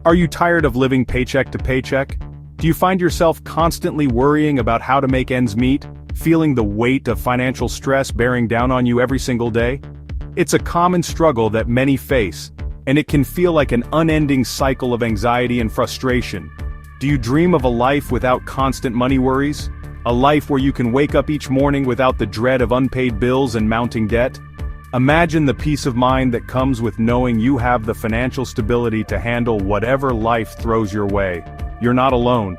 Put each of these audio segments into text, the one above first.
Are you tired of living paycheck to paycheck? Do you find yourself constantly worrying about how to make ends meet, feeling the weight of financial stress bearing down on you every single day? It's a common struggle that many face, and it can feel like an unending cycle of anxiety and frustration. Do you dream of a life without constant money worries? A life where you can wake up each morning without the dread of unpaid bills and mounting debt? Imagine the peace of mind that comes with knowing you have the financial stability to handle whatever life throws your way. You're not alone.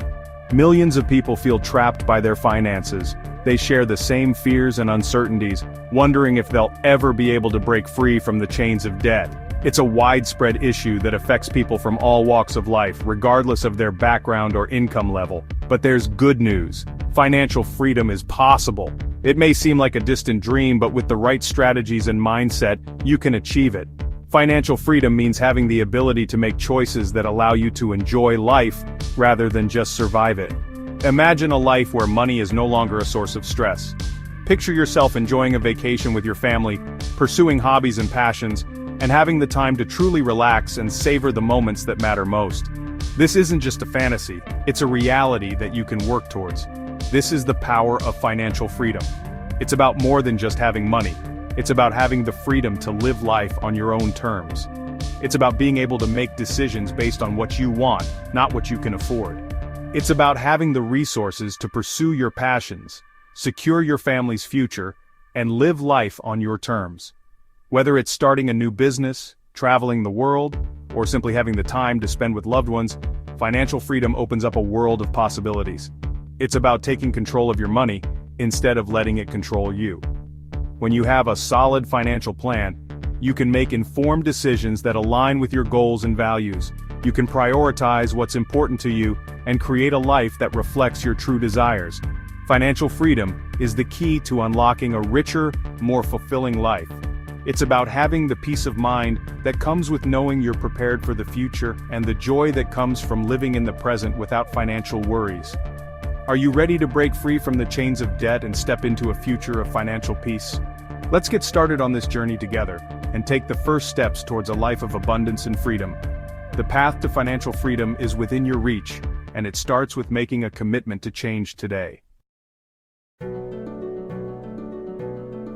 Millions of people feel trapped by their finances. They share the same fears and uncertainties, wondering if they'll ever be able to break free from the chains of debt. It's a widespread issue that affects people from all walks of life, regardless of their background or income level. But there's good news. Financial freedom is possible. It may seem like a distant dream, but with the right strategies and mindset, you can achieve it. Financial freedom means having the ability to make choices that allow you to enjoy life, rather than just survive it. Imagine a life where money is no longer a source of stress. Picture yourself enjoying a vacation with your family, pursuing hobbies and passions, and having the time to truly relax and savor the moments that matter most. This isn't just a fantasy, it's a reality that you can work towards. This is the power of financial freedom. It's about more than just having money. It's about having the freedom to live life on your own terms. It's about being able to make decisions based on what you want, not what you can afford. It's about having the resources to pursue your passions, secure your family's future, and live life on your terms. Whether it's starting a new business, traveling the world, or simply having the time to spend with loved ones, financial freedom opens up a world of possibilities. It's about taking control of your money, instead of letting it control you. When you have a solid financial plan, you can make informed decisions that align with your goals and values. You can prioritize what's important to you and create a life that reflects your true desires. Financial freedom is the key to unlocking a richer, more fulfilling life. It's about having the peace of mind that comes with knowing you're prepared for the future and the joy that comes from living in the present without financial worries. Are you ready to break free from the chains of debt and step into a future of financial peace? Let's get started on this journey together and take the first steps towards a life of abundance and freedom. The path to financial freedom is within your reach, and it starts with making a commitment to change today.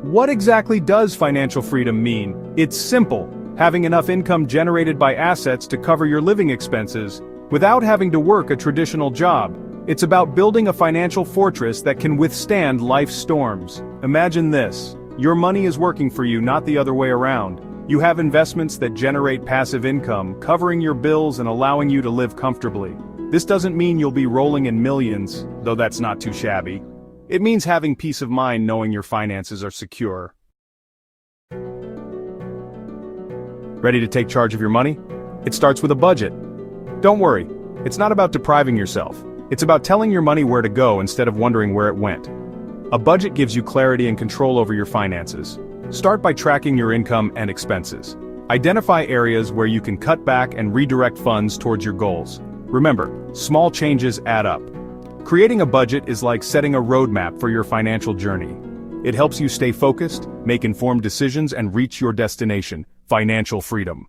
What exactly does financial freedom mean? It's simple: having enough income generated by assets to cover your living expenses, without having to work a traditional job. It's about building a financial fortress that can withstand life's storms. Imagine this: your money is working for you, not the other way around. You have investments that generate passive income, covering your bills and allowing you to live comfortably. This doesn't mean you'll be rolling in millions, though that's not too shabby. It means having peace of mind knowing your finances are secure. Ready to take charge of your money? It starts with a budget. Don't worry, it's not about depriving yourself. It's about telling your money where to go instead of wondering where it went. A budget gives you clarity and control over your finances. Start by tracking your income and expenses. Identify areas where you can cut back and redirect funds towards your goals. Remember, small changes add up. Creating a budget is like setting a roadmap for your financial journey. It helps you stay focused, make informed decisions, and reach your destination, financial freedom.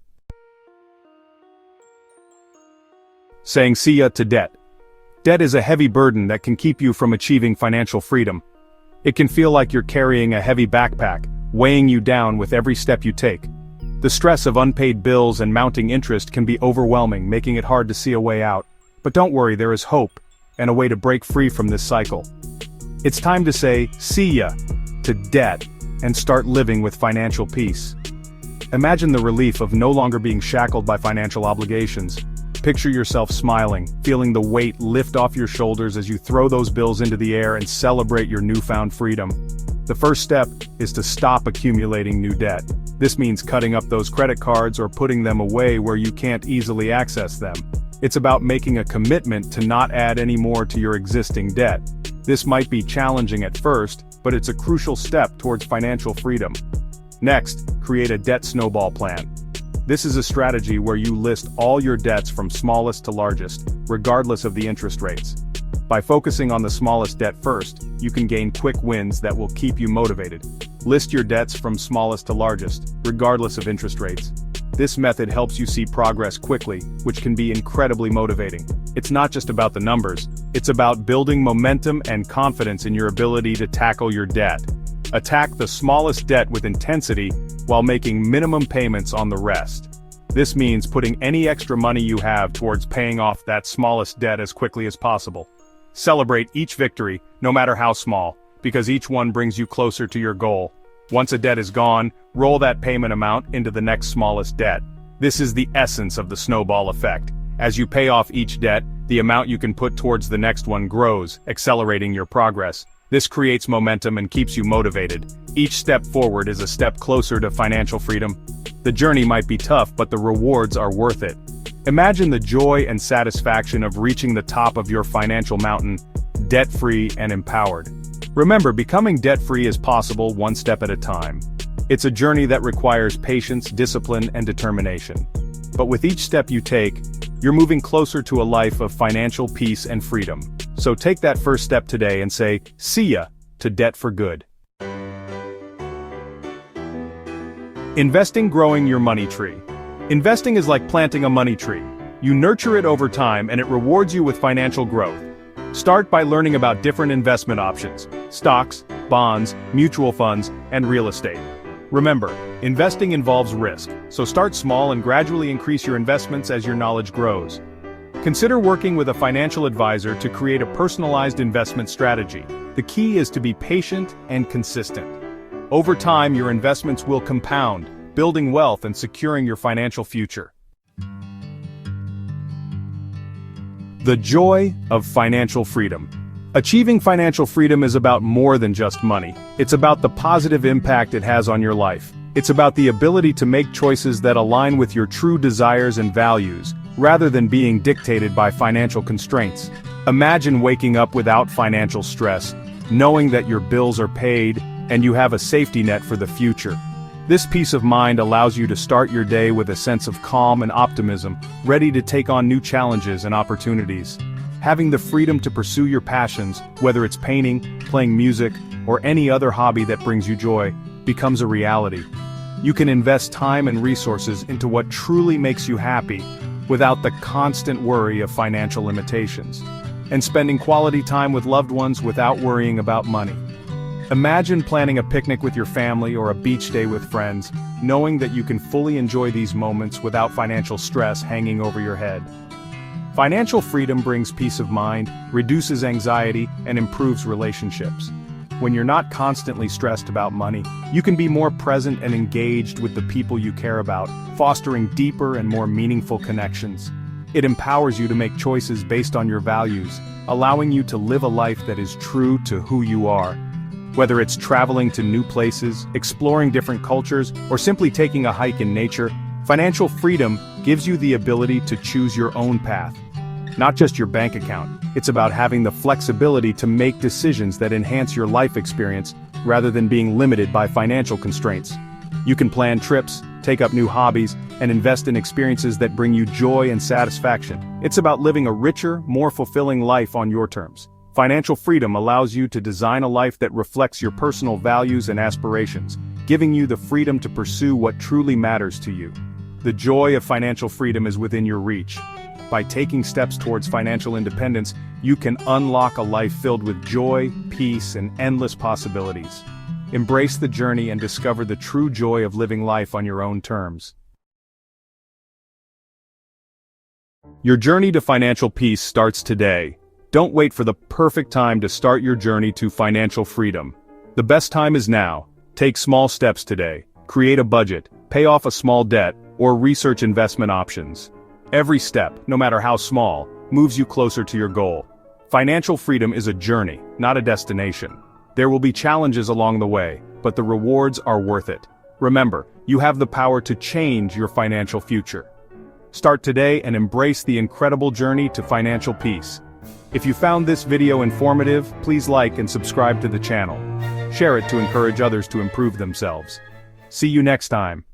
Saying see ya to debt. Debt is a heavy burden that can keep you from achieving financial freedom. It can feel like you're carrying a heavy backpack, weighing you down with every step you take. The stress of unpaid bills and mounting interest can be overwhelming, making it hard to see a way out. But don't worry, there is hope, and a way to break free from this cycle. It's time to say see ya to debt and start living with financial peace. Imagine the relief of no longer being shackled by financial obligations. Picture yourself smiling, feeling the weight lift off your shoulders as you throw those bills into the air and celebrate your newfound freedom. The first step is to stop accumulating new debt. This means cutting up those credit cards or putting them away where you can't easily access them. It's about making a commitment to not add any more to your existing debt. This might be challenging at first, but it's a crucial step towards financial freedom. Next, create a debt snowball plan. This is a strategy where you list all your debts from smallest to largest, regardless of the interest rates. By focusing on the smallest debt first, you can gain quick wins that will keep you motivated. List your debts from smallest to largest, regardless of interest rates. This method helps you see progress quickly, which can be incredibly motivating. It's not just about the numbers, it's about building momentum and confidence in your ability to tackle your debt. Attack the smallest debt with intensity while making minimum payments on the rest. This means putting any extra money you have towards paying off that smallest debt as quickly as possible. Celebrate each victory, no matter how small, because each one brings you closer to your goal. Once a debt is gone, roll that payment amount into the next smallest debt. This is the essence of the snowball effect. As you pay off each debt, the amount you can put towards the next one grows, accelerating your progress. This creates momentum and keeps you motivated. Each step forward is a step closer to financial freedom. The journey might be tough, but the rewards are worth it. Imagine the joy and satisfaction of reaching the top of your financial mountain, debt-free and empowered. Remember, becoming debt-free is possible one step at a time. It's a journey that requires patience, discipline, and determination. But with each step you take, you're moving closer to a life of financial peace and freedom. So take that first step today and say, "See ya," to debt for good. Investing. Growing your money tree. Investing is like planting a money tree. You nurture it over time and it rewards you with financial growth. Start by learning about different investment options: stocks, bonds, mutual funds, and real estate. Remember, investing involves risk, so start small and gradually increase your investments as your knowledge grows. Consider working with a financial advisor to create a personalized investment strategy. The key is to be patient and consistent. Over time, your investments will compound, building wealth and securing your financial future. The joy of financial freedom. Achieving financial freedom is about more than just money. It's about the positive impact it has on your life. It's about the ability to make choices that align with your true desires and values, rather than being dictated by financial constraints. Imagine waking up without financial stress, knowing that your bills are paid, and you have a safety net for the future. This peace of mind allows you to start your day with a sense of calm and optimism, ready to take on new challenges and opportunities. Having the freedom to pursue your passions, whether it's painting, playing music, or any other hobby that brings you joy, becomes a reality. You can invest time and resources into what truly makes you happy, without the constant worry of financial limitations. And spending quality time with loved ones without worrying about money. Imagine planning a picnic with your family or a beach day with friends, knowing that you can fully enjoy these moments without financial stress hanging over your head. Financial freedom brings peace of mind, reduces anxiety, and improves relationships. When you're not constantly stressed about money, you can be more present and engaged with the people you care about, fostering deeper and more meaningful connections. It empowers you to make choices based on your values, allowing you to live a life that is true to who you are. Whether it's traveling to new places, exploring different cultures, or simply taking a hike in nature, financial freedom gives you the ability to choose your own path. Not just your bank account, it's about having the flexibility to make decisions that enhance your life experience, rather than being limited by financial constraints. You can plan trips, take up new hobbies, and invest in experiences that bring you joy and satisfaction. It's about living a richer, more fulfilling life on your terms. Financial freedom allows you to design a life that reflects your personal values and aspirations, giving you the freedom to pursue what truly matters to you. The joy of financial freedom is within your reach. By taking steps towards financial independence, you can unlock a life filled with joy, peace, and endless possibilities. Embrace the journey and discover the true joy of living life on your own terms. Your journey to financial peace starts today. Don't wait for the perfect time to start your journey to financial freedom. The best time is now. Take small steps today. Create a budget, pay off a small debt, or research investment options. Every step, no matter how small, moves you closer to your goal. Financial freedom is a journey, not a destination. There will be challenges along the way, but the rewards are worth it. Remember, you have the power to change your financial future. Start today and embrace the incredible journey to financial peace. If you found this video informative, please like and subscribe to the channel. Share it to encourage others to improve themselves. See you next time.